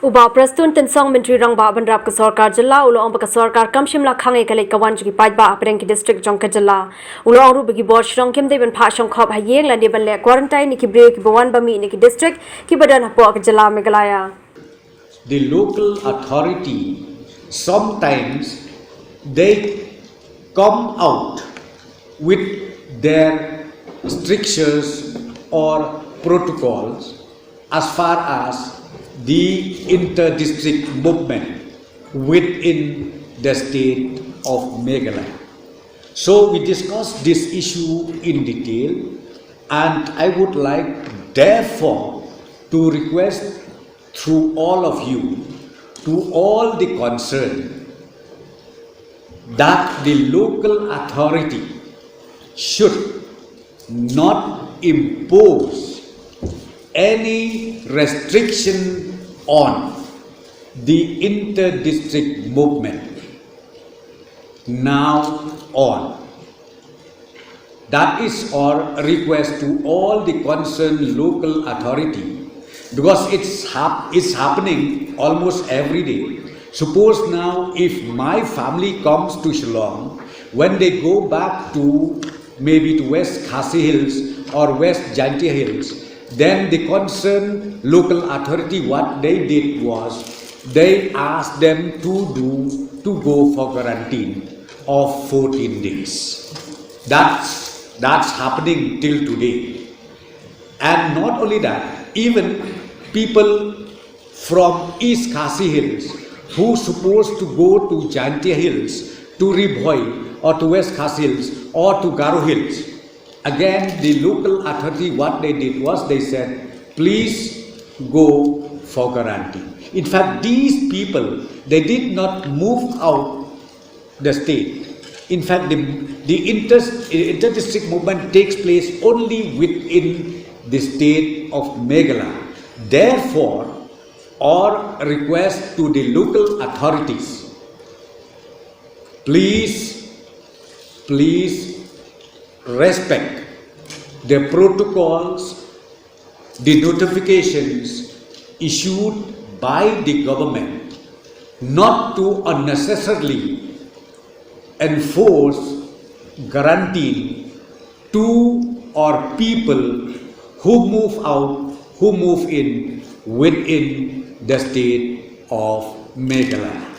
Uba Prastun Tensong Mintri Rang Ba Bandrap Kasorkar Jylla Ulo Ong Kasorkar Kamshimla Khange Kale Kawan Juki Pajba Aprenki District Jong Jylla Ulo Ong Ru Bigi Bor Shrong Kim Deben Pha Shong Khop Hayeng La Deben Le Quarantine Niki Break Bawan Bami Niki District Kiba Hapoh Jylla Meghalaya. The local authority sometimes they come out with their strictures or protocols as far as the inter-district movement within the state of Meghalaya. So we discussed this issue in detail, and I would like therefore to request through all of you, to all the concerned, that the local authority should not impose any restriction on the inter-district movement now on. That is our request to all the concerned local authority, because it's happening almost every day. Suppose now if my family comes to Shillong, when they go back to maybe to West RiKhasi Hills or West Jylla Hills, then the concerned local authority, what they did was they asked them to go for quarantine of 14 days. That's happening till today. And not only that, even people from East RiKhasi Hills who supposed to go to Jylla Hills, to Ribhoi or to West RiKhasi Hills or to Garo Hills, again the local authority, what they did was they said, please go for quarantine. In fact, these people, they did not move out the state. In fact, the inter-district movement takes place only within the state of Meghalaya. Therefore, our request to the local authorities, please respect the protocols, the notifications issued by the government, not to unnecessarily enforce quarantine to or people who move out, who move in within the state of Meghalaya.